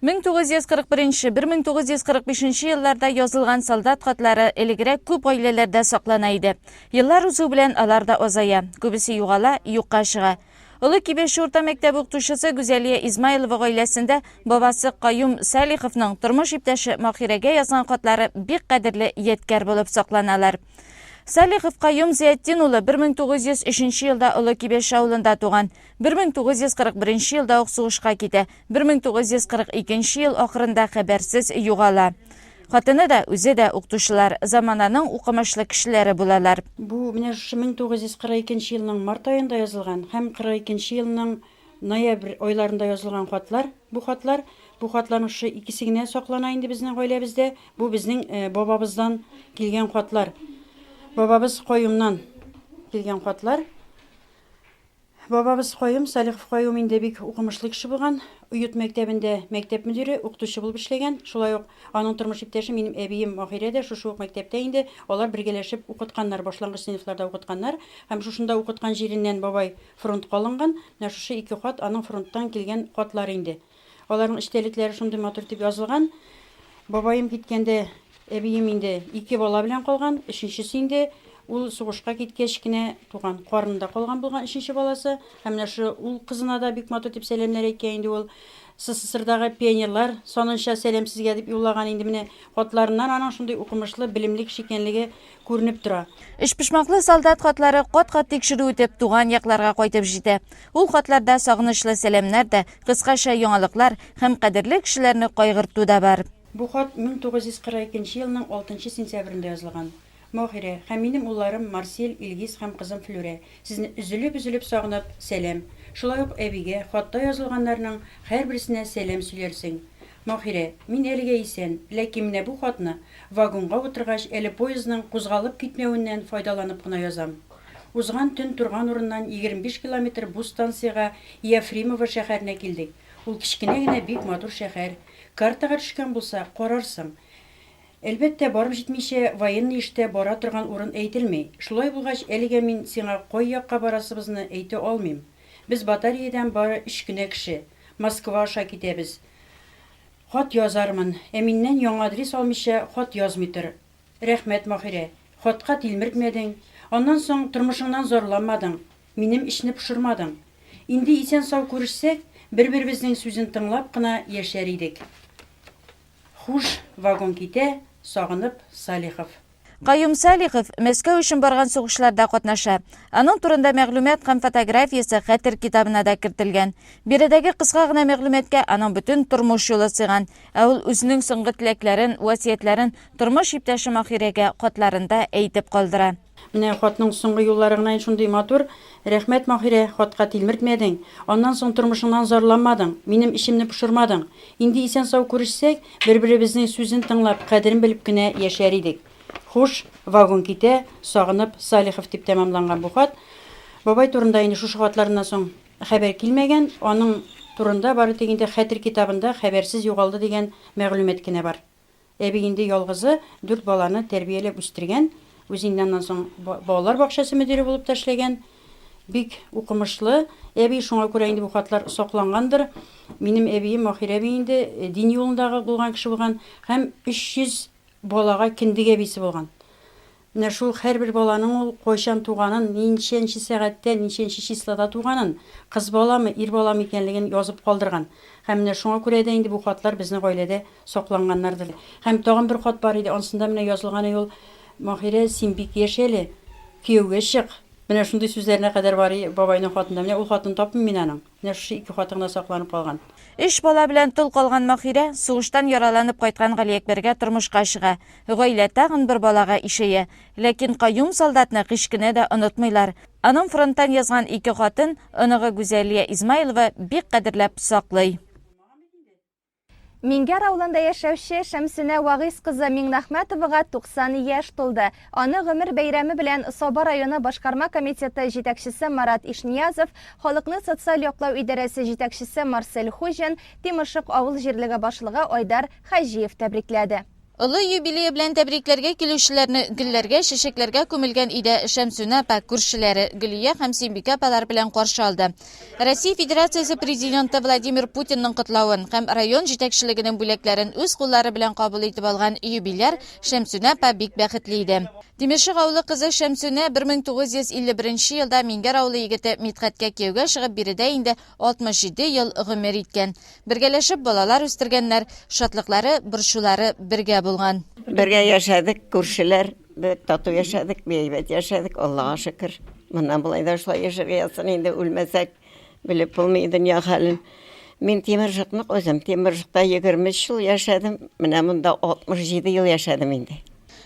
1941-1945 елларда язылган солдат хатлары элегрәк күп гаиләләрдә саклана иде. Еллар узу белән алар да азая, күбесе югала, юкка чыга. Улы Кибеш урта мәктәбе укытучысы Гүзәлия Измайлова гаиләсендә бабасы Каюм Салиховның тормыш иптәше Махирәгә язган хатлары бик кадерле яткәр булып сакланалар. Салихов Каюм Зияттин улы 1903 елда Улы Кибеш авылында туган. 1941 елда ук сугышка китә. 1942 ел ахырында хәбәрсез югала. Хатыны да, үзе дә укытучылар, замананың укымышлы кешеләре булалар. Бу менә 1942 елның март аенда язылган һәм 42 елның ноябрь айларында язылган хатлар. Бу хатларның икесе генә саклана инде безнең гаиләбездә. Бу безнең бабабыздан килгән хатлар. Бабабыз Каюмнан килгән хатлар. Бабабыз Каюм, Салихов Каюм инде бик укымышлы кеше булган. Уют мәктәбендә мәктәп мөдире, укытучы булып эшләгән. Шулай ук аның тормыш иптәше минем әбием Махирә дә шушы ук мәктәптә инде. Алар бергәләшеп укытканнар, башлангыч сыйныфларда укытканнар. Һәм шушында укыткан җиреннән бабай фронтка алынган. Менә шушы ике хат аның фронттан килгән хатлар инде. Аларның эчтәлекләре шундый матур дип язылган. Бабаем киткәндә әбием инде 2 бала белән калган. Өченчесе инде ул сугышка киткәч кенә туган, карнында калган булган 3нче баласы. Һәм менә шу ул кызына да бик матур дип сәламнәр әйткән инде ул. СССРдагы пионерлар санынча сәлам сезгә дип юллаган инде менә хатларыннан аның шундый укымышлы, билимле икәнлеге күренеп тора. Эш пишмаклы солдат хатлары кат-кат тикшерү үтеп туган якларга кайтып җитә. Ул хатларда сагынычлы сәламнәр дә, кыскача яңалыклар һәм кадерле кешеләрне кайгырту да бар. Бу хат 1942 елның 6 сентябрендә язылган. Махирә, һәм минем улларым Марсель, Илгиз һәм кызым Флүрә. Сезне üzülеп сагынып сәлам. Шулай ук әбигә хатта язылганнарның һәрберсенә сәлам сөйләрсең. Махирә, мин әлегә исән, ләкин менә бу хатны вагонга утыргач, әле поездның кузгалып китмәвеннән файдаланып кына язам. Узган төн турган урыннан 25 километр бу станциягә Ефремово шәһәренә килдек. Ул кичкенә генә бик матур шәһәр. Картага төшкән булса, карарсың. Әлбәттә, барып җитмичә военный эштә бара торган урын әйтелми. Шулай булгач, әлегә мин сиңа кай якка барасыбызны әйтә алмыйм. Без батареядан бары 3 кенә кеше. Москва аша китәбез. Хат язармын. Миннән яңа адрес алмыйча хат язмый тор. Рәхмәт, Махирә. Хатка тилмертмәдең. Аннан соң тормышыңнан зорламадың. Минем ишне пошырмадың. Инде исән сау күрешсәк, бер-беребезнең сүзен тыңлап кына яшәр идек. Хуш, вагон китә. Сагынып, Салихов. Каюм Салихов Мәскәү өчен барган сугышларда катнаша. Аның турында мәгълүмат һәм фотографиясе хәтер китабына да кертелгән. Биредәге кыска гына мәгълүматкә аның бөтен тормыш юлы сыган. Ә ул үзенең соңгы теләкләрен, васиятләрен тормыш иптәше Махирәгә хатларында әйтеп калдыра. Менә хатның соңгы юллары гына шундый матур. Рәхмәт, Махирә, хатка тилмертмәдең. Аннан соң тормышыңнан зорламадың. Минем ишемне пошырмадың. Инде исән сау күрешсәк, бер-беребезнең сүзен тыңлап, кадерен белеп кенә яшәр идек. Хуш, вагон китә, сагынып, Салихов дип тәмамланган бу хат. Бабай турында инде шушы хатларыннан соң хәбәр килмәгән. Аның турында бары тегендә хәтер китабында хәбәрсез югалды дигән мәгълүмат кенә бар. Әби инде ялгызы 4 баланы тәрбияләп үстергән. Үзеннән соң балалар бакчасы мөдире булып ташлagан. Бик укымышлы. Әби шуңа күрә инде бу хатлар саклангандыр. Минем әбием Махирә инде дин юлындагы булган кеше булган һәм 300 балага киндек әбисе булган. Менә шул һәрбер баланың ул кайчан туганын, ничәнче сәгатьтә, ничәнче числода туганын, кыз баламы, ир баламы икәнлеген язып калдырган. Һәм менә шуңа күрә дә инде бу хатлар безнең гаиләдә сакланганнардыр. Һәм тагын бер хат бар иде, ансында менә язылган ул Махирә, син бик яшәле, кияүгә чык. Менә шундый сүзләренә кадәр бар бабайның хатында. Менә ул хатын тапмыйм мин аның. Менә шушы 2 хатында сакланып калган. Үш бала белән тол калган Махирә сугыштан яраланып кайткан Галиәкбәргә тормышка чыга. Гаилә тагын бер балага ишәя. Ләкин каюм солдатны кичкенә дә онытмыйлар. Аның фронттан язган ике хатын оныгы Гүзәлия Измайлова бик кадерләп саклый. Мингәр авылында яшәүче Шәмсүнә Вагыйз кызы Миңнәхмәтовага 90 яшь тулды. Аны гомер бәйрәме белән Соба районы башкарма комитеты җитәкчесе Марат Ишниязов, халыкны социаль яклау идарәсе җитәкчесе Марсель Хуҗин, Тимошык авыл җирлеге башлыгы Айдар Хаҗиев тәбрикләде. Олы юбилей белән тәбрикләргә килүчеләрне гөлләргә, чәчәкләргә күмелгән иде Шәмсүнә апа күршеләре Гөлия һәм Сөембикә апалар белән каршы алды. Россия Федерациясе президенты Владимир Путинның котлавын һәм район җитәкчелегенең бүләкләрен үз куллары белән кабул итеп алган юбиляр Шәмсүнә апа бик бәхетле иде. Тимешек авылы кызы Шәмсүнә 1951 елда Мингәр авылы егете Мидхәткә кияүгә чыгып биредә инде 67 ел гомер иткән. Бергәләшеп балалар үстергәннәр, шатлыклары, борчулары бергә булган. Бергә яшәдек, күршеләр, тату яшәдек, бәйбәт яшәдек, Аллаһка шөкер. Моннан болай да шулай яшәргә язсын, инде үлмәсәк, белеп булмый дөнья хәлен. Мин Тимершыкны үзем Тимершыкта 23 ел яшәдем, менә монда 67 ел яшәдем инде.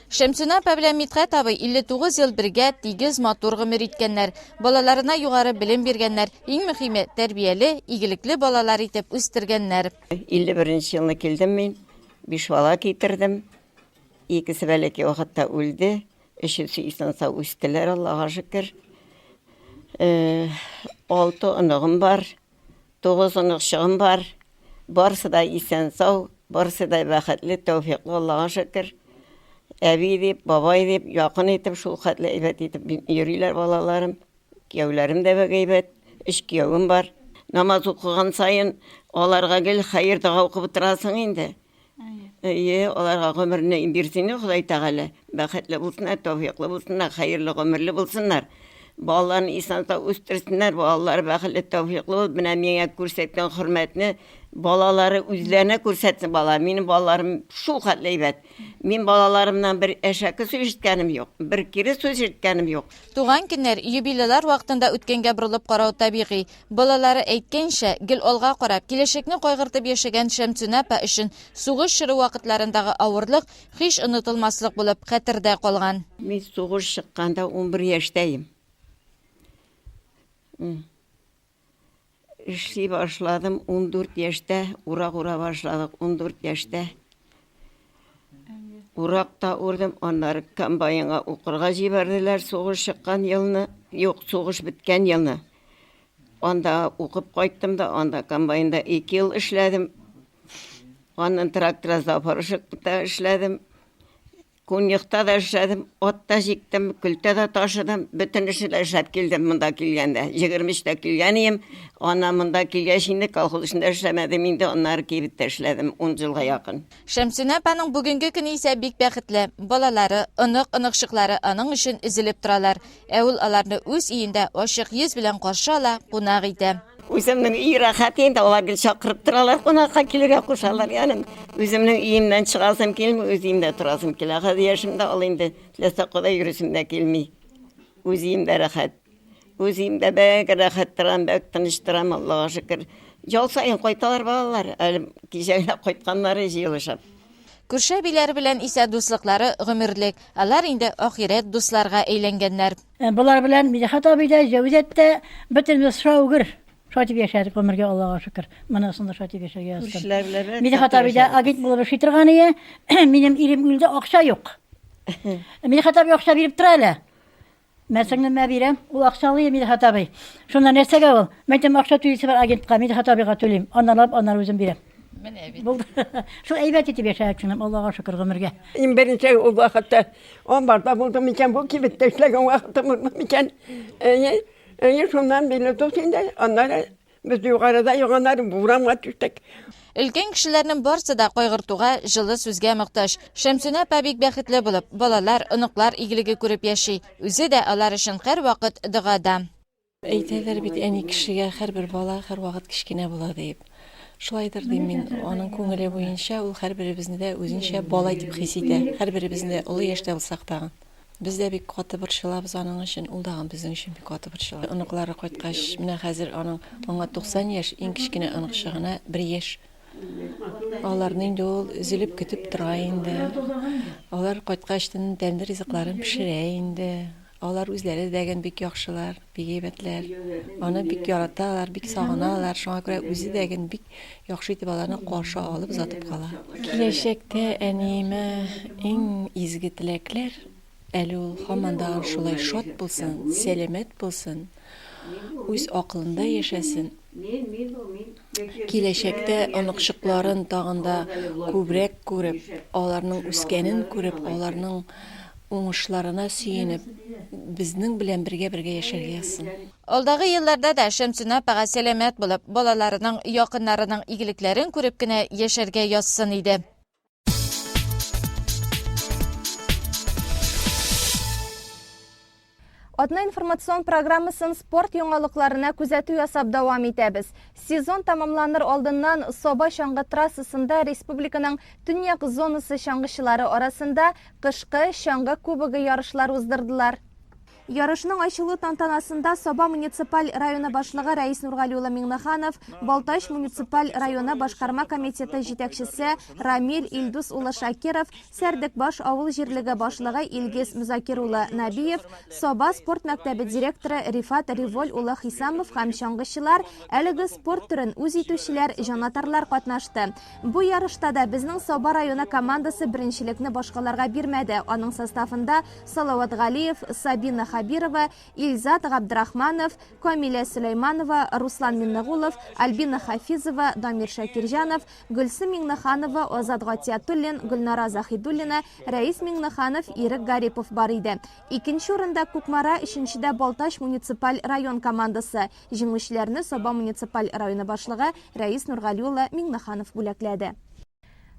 Шәмсүнә апа белән Мидхәт абый 59 ел бергә тигез матур гомер иткәннәр. Балаларына югары белем биргәннәр, иң мөһиме тәрбияле, игелекле балалар итеп үстергәннәр. 51 елны килдем мин, 5 бала китердем. Икесе бәләкәй вакытта үлде, өчесе исән-сау үстеләр, Аллаһка шөкер. 6 оныгым бар, 9 оныгым бар. Барысы да исән-сау, барысы да бәхетле, тәүфиклы, Аллаһка шөкер. Әби дип, бабай дип, якын итеп, шул хәтле әйбәт итеп йөриләр балаларым. Кияүләрем дә бәгәйбәт, 3 кияүем бар. Намаз укыган сайын аларга гел хәер дуа укып торасың инде. Аларга гомерне бирсен Ходай Тәгалә. Бәхетле булсыннар, тәүфиклы булсыннар, хәерле гомерле булсыннар. Балаларны исән-сау үстерсеннәр, балалар бәхетле, тәүфиклы булып, менә миңа күрсәткән хөрмәтне балалары үзләренә күрсәтсен балалар. Минем балаларым шул хәтле әйбәт. Мин балаларымнан бер әшәке сүз ишеткәнем юк, бер кире сүз ишеткәнем юк. Туган көннәр, юбилейлар вакытында үткәнгә борылып карау табигый. Балалары әйткәнчә, гел алга карап, киләчәкне кайгыртып яшәгән Шәмсүнә апа өчен сугыш чоры вакытларындагы авырлык һич онытылмаслык булып хәтердә калган. Мин сугыш чыкканда 11 яшьтәйм. Эшли башладым 14 яшьтә, урак-ура башладык 14 яшьтә. Уракта урдым, аннары комбайнга укырга җибәрделәр сугыш чыккан елны, юк, сугыш биткән елны. Анда укып кайттым да, анда комбайнда 2 ел эшләдем. Аннан трактор запорожекта эшләдем. Куньякта да эшләдем, атта җиктем, көлтә дә ташыдым, бөтен эшне эшләп килдем монда килгәндә. 23-тә килгән идем, ана монда килгәч инде колхоз эшендә эшләмәдем инде, аннары кибеттә эшләдем 10 елга якын. Шәмсүнә апаның бүгенге көне исә бик бәхетле. Балалары, онык-оныкшыклары аның өчен изелеп торалар. Ә ул аларны үз өендә ачык йөз белән каршы ала, кунак итә. Үземнең үй рәхәт инде, алар гел чакырып торалар, кунакка килергә кушалар. Яным үземнең өемнән чыгасым килми, үз өемдә торасым килә. Хәзер яшемдә ал инде, теләсә кадәр йөрисем дә килми. Үз өемдә рәхәт. Үз өемдә бәк рәхәт торам, бәк тыныч торам, Аллаһка шөкер. Ел сайын кайталар балалар, әле кичәгә кайтканнары җыелышып. Күрше биләре белән исә дуслыклары гомерлек. Алар инде ахирәт дусларга әйләнгәннәр. Булар белән Мидхәт абыйда, Җәүдәттә бөтен шаугыр. Шатып яшәдек гомергә, Аллаһка шөкер. Монысында шатып яшәргә язсын. Мидхәт абыйда агент булып эшли торган иде. Минем ирем үлде, акча юк. Мидхәт абый акча биреп тора әле. Мәсәлән, мә бирәм, ул акчалы Мидхәт абый. Шунда нәрсәгә ул? Мәйтәм акча түлисе бар агентка, Мидхәт абыйга түлим. Аннан аннары үзем бирәм. Менә бит. Шул әйбәт итеп яшәдек шуны, Аллаһка шөкер гомергә. Иң беренче ул вакытта 10 барда булды микән, бу кибеттә эшләгән вакытта микән. Шуннан биле тотынды, аннары без югарыда юганнар бурамга төштек. Өлкән кешеләрнең барысы да кайгыртуга, җылы сүзгә мохтаҗ. Шәмсүнә апа бик бәхетле булып, балалар, оныклар игелеге күреп яши. Үзе дә алар өчен һәр вакыт догада. Әйтәләр бит, әни кешегә һәрбер бала һәр вакыт кичкенә була дип. Шулайдыр дим мин, аның күңеле буенча ул һәрберебезне дә үзенчә бала дип хис итә. Һәрберебезне улы яшьтә булсак та. Biz de бик каты борчылабыз аның өчен, ул дагы безнең өчен бик каты борчыла. Оныклары кайткач, менә хәзер аның 90 яшь, иң кичкенә оныкчы гына 1 яшь. Аларны инде ул үзелеп көтеп тора инде. Алар кайткач тәмле ризыкларын пешерә инде. Алар үзләре дәгән бик яхшылар, бик әйбәтләр. Аны бик яраталар, бик сагыналар. Шуңа күрә үзе дәгән бик яхшы итеп аларны каршы алып узатып кала. Киләчәктә әниемә иң изге теләкләр, әле ул һаман да шулай шат булсын, сәламәт булсын, үз акылында яшәсен. Киләчәктә оныкчыкларын тагында күбрәк күреп, аларның үскәнен күреп, аларның уңышларына сөенеп, безнең белән бергә яшәргә язсын. Алдагы елларда да Шәмсүнә апага сәламәт булып, балаларының, якыннарының игелекләрен күреп кенә яшәргә язсын иде. Одна информацион программасын спорт яңалыкларына күзәтү ясап дәвам итәбез. Сезон тамамланыр алдыннан Соба шаңгы трассасында республиканың төньяк зонасы шаңгычылары арасында кышкы шаңгы кубогы ярышлар уздырдылар. Ярышның ачылу тантанасында Соба муниципаль районы башлыгы Рәис Нургали улы Миңнеханов, Балташ муниципаль районы башкарма комитеты җитәкчесе Рамил Илдус улы Шакиров, Сәрдекбаш авыл җирлеге башлыгы Илгиз Музакир улы Набиев, Соба спорт мәктәбе директоры Рифат Риволь улы Хисамов һәм чаңгычылар, әлеге спорт түрен үз итүчеләр, җанатарлар катнашты. Бу ярышта да безнең Соба районы командасы беренчелекне башкаларга бирмәде. Аның составында Салават Галиев, Сабина Хабирова, Ильзат Габдрахманов, Камиля Сулейманова, Руслан Миннагулов, Альбина Хафизова, Дамир Шакирҗанов, Гөлсем Миңнеханова, Азат Гатиятуллин, Гөлнара Захидуллина, Рәис Миңнеханов, Ирек Гарипов бар иде. Икенче урында Кукмара, өченчедә Балташ муниципаль район командасы. Җиңүчеләрне Соба муниципаль районы башлыгы Рәис Нургали улы Миңнеханов бүләкләде.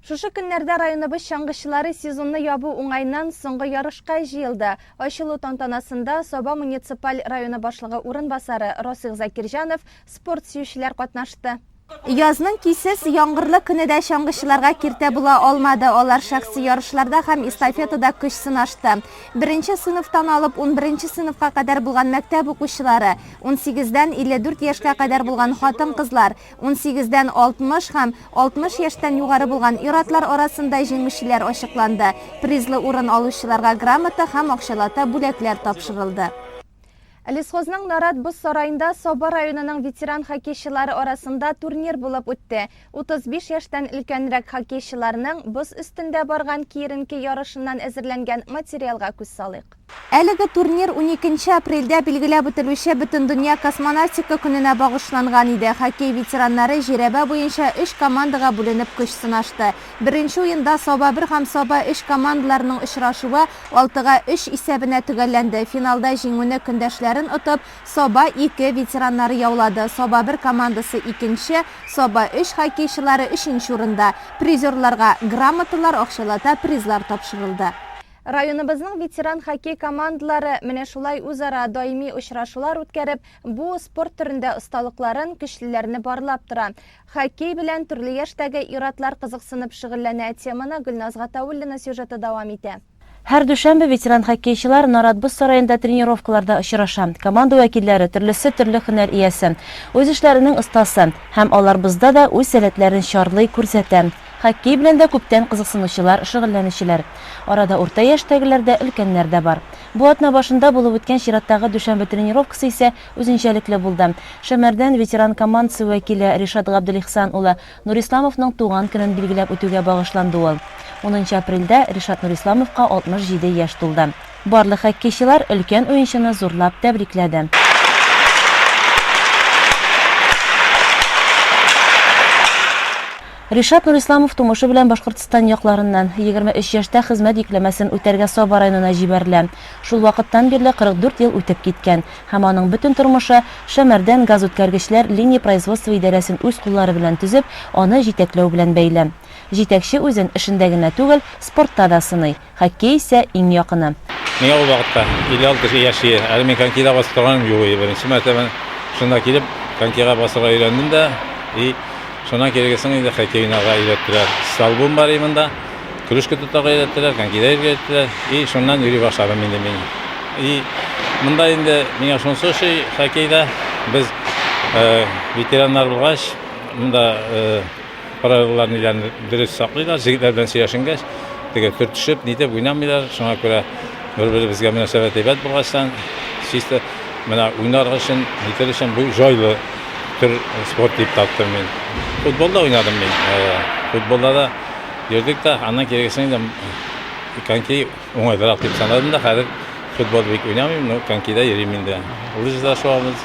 Шушы көннәрдә районыбыз чаңгычылары сезонны ябу уңайнан соңгы ярышка җыелды. Ачылу тантанасында Соба муниципаль районы башлыгы урынбасары Росих Закирҗанов, спорт сөючеләр катнашты. Язның кисез яңгырлы көнедә чаңгычыларга киртә була алмады. Алар шәхси ярышларда һәм эстафетада көч сынашты. 1нче сыйныфтан алып 11нче сыйныфка кадәр булган мәктәп укучылары, 18дән 54 яшькә кадәр булган хатын-кызлар, 18дән 60 һәм 60 яшьтән югары булган ир-атлар арасында җиңүчеләр ачыкланды. Призлы урын алучыларга грамота һәм акчалата бүләкләр тапшырылды. Лесхозның Нарат Боз сарайында Соба районының ветеран хоккейчылары арасында турнир булып үтте. 35 яшьтән өлкәнрәк хоккейчыларның боз өстендә барган киеренке ярышыннан әзерләнгән материалга күз салыйк. Әлеге турнир 12 апрельдә билгеләп үтелүче Бөтендөнья космонавтика көненә багышланган иде. Хоккей ветераннары җирәбә буенча 3 командага бүленеп көч сынашты. Беренче уенда Соба 1 һәм Соба 3 командаларының очрашуы 6-3 исәбенә төгәлләнде. Финалда җиңүне көндәшләрен отып, Соба 2 ветераннары яулады. Соба 1 командасы 2-нче, Соба 3 хоккейчылары 3нче урында. Призерларга грамоталар, акчалата призлар тапшырылды. Районыбызның ветеран хоккей командалары менә шулай үзара даими очрашулар үткәреп, бу спорт төрендә осталыкларын, көчлеләрне барлап тора. Хоккей белән төрле яшьтәге ир-атлар кызыксынып шөгыльләнә. Теманы Гөлназ Гатауллина сюжеты дәвам итә. Һәр дүшәмбе ветеран хоккейчылар Нарат Боз сараенда тренировкаларда очраша. Команда вәкилләре төрлесе төрле һөнәр иясе, үз эшләренең остасы һәм алар бызда да үз сәләтләрен чарлый күрсәтә. Хоккей белән дә күптән кызыксынучылар, шөгыльләнүчеләр. Арада урта яшьтәгеләр дә, өлкәннәр дә бар. Бу атна башында булып үткән чираттагы дүшәмбе тренировкасы исә үзенчәлекле булды. Шәмәрдән ветеран командасы вәкиле Ришат Габделихсан улы Нурисламовның туган көнен билгеләп үтүгә багышланды ул. 10 апрельдә Ришат Нурисламовка 67 яшь тулды. Барлык хоккейчылар өлкән уенчыны зурлап тәбрикләде. Ришат Нурисламов тумышы белән Башкортстан якларыннан 23 яшьтә хезмәт йөкләмәсен үтәргә Соба районына җибәрелә. Шул вакыттан бирле 44 ел үтеп киткән һәм аның бөтен тормышы Шәмәрдән газ үткәргечләр линия производства идарәсен үз куллары белән төзеп, аны җитәкләү белән бәйле. Җитәкче үзен эшендә генә түгел, спортта да сыный. Хоккей исә иң якыны. Миңа ул вакытта 56 яшье, әле мин конькида басып торганым юк иде. Беренче мәртәбә шунда килеп конькига басырга өйрәндем дә, шуннан кирегесен инде хоккей уйнарга өйрәттеләр. Сталбум бар имында, күрешкә тотарга өйрәттеләр, конькида өйрәттеләр. И шуннан йөри башладым инде мин. И монда инде миңа шунысы ши хоккейда без ветераннар булгач, монда правилаларны дөрес саклыйлар, җегетләр белән сөйләшенгәч, теге төртешеп, нитеп уйнамыйлар. Шуңа күрә бер-беребезгә мөнәсәбәт әйбәт булгачтан, чисто менә уйнарга өчен, нитер өчен бу җайлы төр спорт дип таптым мин. Футболда уйнадым мин. Футболда да йөрдек тә, аннан кирәгесен дә конький уңайлырак дип санадым да, хәзер футбол бик уйнамыйм, но конькийда йөрим инде. Лыжда шуабыз.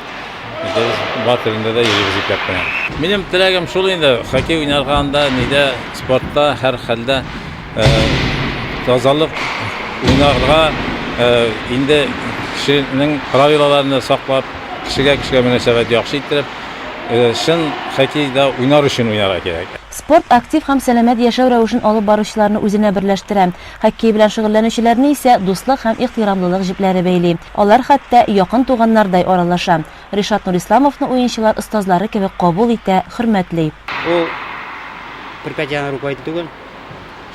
Бар төрендә дә йөрибез дип яптым. Минем теләгем шул инде, хоккей уйнарганда, нидә, спортта, һәр хәлдә тазалык уйнарга, инде кешенең правилаларны саклап, кешегә мөнәсәбәт яхшы иттереп, шын хоккейда уйнар өчен уйнарга кирәк. Спорт актив һәм сәламәт яшәү рәвешен алып баручыларны үзенә берләштерә. Хоккей белән шөгыльләнүчеләрне исә дуслык һәм ихтирамлылык җипләре бәйли. Алар хәтта якын туганнардай аралаша. Ришат Нурисламовны уенчылар остазлары кебек кабул итә, хөрмәтли. Ул предприятиене руководитель түгел,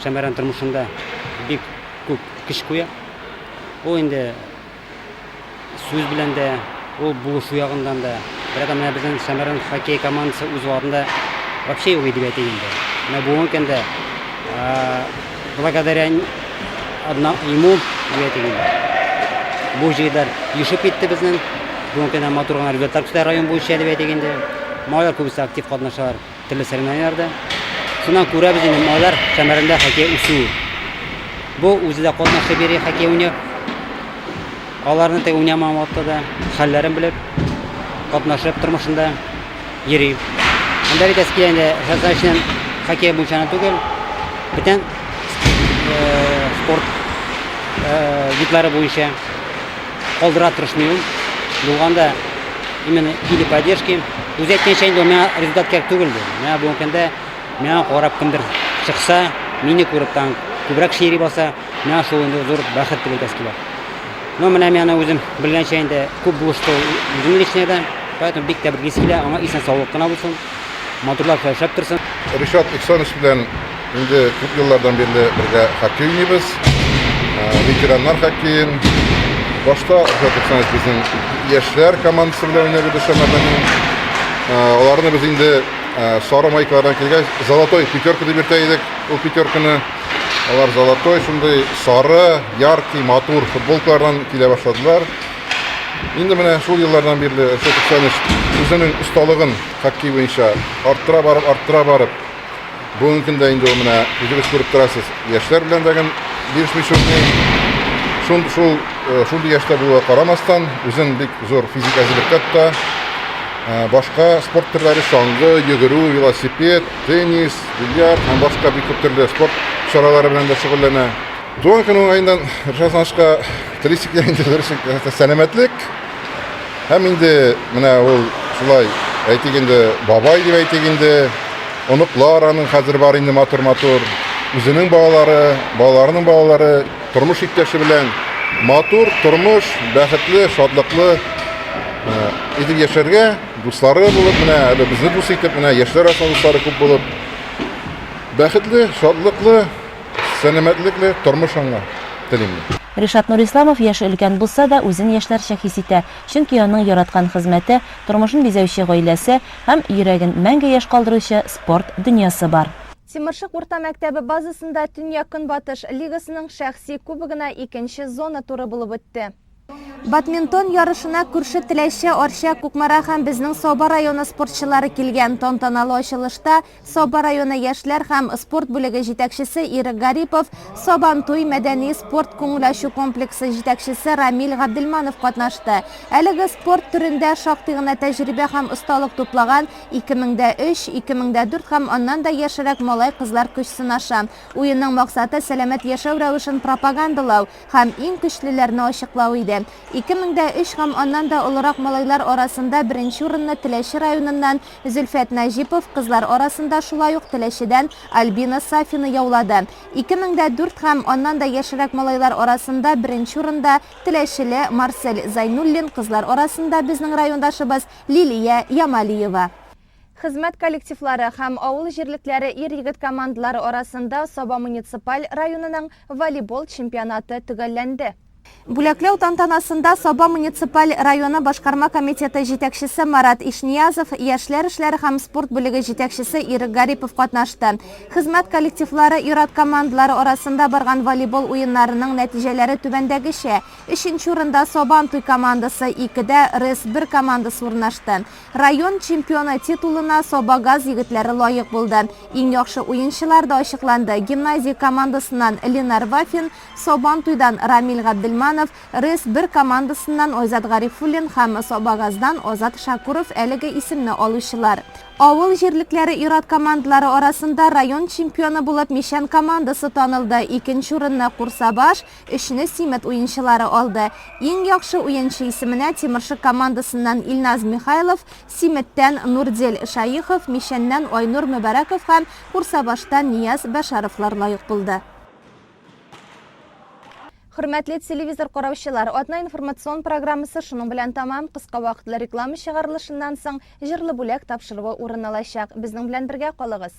Шәмәрән тормышында бик күп көч куя. Ул инде сүз белән дә, ул булышу ягындан да, бирәдә менә безнең Шәмәрән хоккей командасы үз вакытында вообще юк иде бит инде. Менә бу көндә благодаря ему бу җирләр ешеп китте безнең. Бу көндә матур гына результат район буенча дип әйтгәндә, малар күбесе актив катнашалар төрле соревнованияларда. Шуннан күрә без инде малар Шәмәрәндә хоккей үсү. Бу үзе дә катнашып бери хоккей уйнап. Аларны да уйнамаган вакытта да хәлләрен белеп, катнашып тормышында йөри. Анда бит әскәндә хәзерчен хоккей буенча түгел, бүтән спорт видлары буенча калдыра тырышмый. Булганда именно или поддержки, үзе әйткәнчә инде менә результат кирәк түгел. Менә бу көндә менә карап кемдер чыкса, мине күреп тан күбрәк шири баса, менә шул инде зур бәхет дип әйткәләр. Но менә мен үзем белгәнчә инде күп булышты үзем личныйда, поэтому бик тә бер килә, аңа исән саулык кына булсын. Матурлар яшәп торсын. Ришат Ихсанович белән инде күп еллардан бирле бергә хоккей уйныйбыз. Ветераннар хоккейын башта Ришат Ихсанович безнең яшьләр командасы белән уйнады Шәмәрәннең. Аларны без инде сары майкалардан килгәч, золотой пятерка дип йөртә идек. Ул пятерканы алар золотой, шундый сары, яркий, матур футболкалардан килә башладылар. Инде менә шул еллардан бирле Ришат Ихсанович үзенең осталыгын хоккей буенча арттыра барып, бүгенге көндә инде менә үзегез күреп торасыз, яшьләр белән дәгән бирешмичә шундый яшьтә булуга карамастан, үзен бик зур физик әзерлектә тота. Башка спорт төрләре шаңгы, йөгерү, велосипед, теннис, бильярд һәм башка бик күп төрле спорт чаралары белән дә шөгыльләнә. Туган көн уңайдан Ришат Ихсановичка телисиккә инде сәламәтлек һәм инде менә ул шулай әйтик инде бабай дип әйтик инде, оныклар аның хәзер бар инде матур үзенең балаларының балалары тормыш иптәше белән матур тормыш, бәхетле, шатлыклы итеп яшәргә, дуслары булып, менә әле безне дус итеп, менә яшьләр арасында дуслары күп булып, бәхетле, шатлыклы, сәламәтлекле тормыш аңа телим. Ришат Нурисламов яшы өлкән булса да үзен яшьләрчә хис итә, чөнки аның яраткан хезмәте, тормышын бизәүче гаиләсе һәм йөрәген мәңге яшь калдыручы спорт дөньясы бар. Тимершык урта мәктәбе базасында Төньяк-Көнбатыш лигасының шәхси кубогына 2нче зона туры булып үтте. Бадминтон ярышына күрше Теләче, Арча, Кукмара һәм безнең Саба районы спортчылары килгән. Тантаналы ачылышта Саба районы яшьләр һәм спорт бүлеге җитәкчесе Ирек Гарипов, Сабантуй мәдәни спорт күңелачу комплексы җитәкчесе Рамил Габделманов катнашты. Әлеге спорт төрендә шактый гына тәҗрибә һәм осталык туплаган 2003, 2004 һәм аннан да яшьрәк малай-кызлар көч сынаша. Уенның максаты сәламәт яшәү рәвешен пропагандалау һәм иң көчлеләрне ачыклау иде. 2003 һәм аннан да олырак малайлар арасында беренче урынны Теләче районыннан Зөлфәт Нәҗипов, кызлар арасында шулай ук Теләчедән Альбина Сафина яулады. 2004 һәм аннан да яшьрәк малайлар арасында беренче урында Теләчеле Марсель Зайнуллин, кызлар арасында безнең райондашыбыз Лилия Ямалиева. Хезмәт коллективлары һәм авыл җирлекләре ир-егет командалары арасында Саба муниципаль районының волейбол чемпионаты төгәлләнде. Бүләкләү тантанасында Саба муниципаль районы башкарма комитеты җитәкчесе Марат Ишниязов, яшьләр эшләре һәм спорт бүлеге җитәкчесе Ирек Гарипов катнашты. Хезмәт коллективлары ир-ат командалары арасында барган волейбол уеннарының нәтиҗәләре түбәндәгечә. 3нче урында Сабантуй командасы, 2дә РЭС 1 командасы урнашты. Район чемпионы титулына Сабагаз егетләре лаек булды. Иң яхшы уенчылар да ачыкланды. Гимназия командасыннан Ленар Вафин, Сабантуйдан Рамил Габделманов, РЭС 1 командасыннан Ойзат Гарифуллин һәм Сабагаздан Озат Шакуров әлеге исемне алучылар. Авыл җирлекләре ир-ат командалары арасында район чемпионы булып Мишән командасы танылды. 2нче урынны Курсабаш, 3не Симет уенчылары алды. Иң яхшы уенчы исеменә Тимиршик командасыннан Илназ Михайлов, Симеттән Нурдел Шаихов, Мишәннән Айнур Мөбәрәков һәм Курсабаштан Нияз Бәшәровлар лаек булды. Хөрмәтле телевизор караучылар, атна информацион программасы шуның белән тамам. Кыска вакытлы реклама чыгарылышыннан соң җырлы бүләк тапшыруы урын алачак. Безнең белән бергә калыгыз.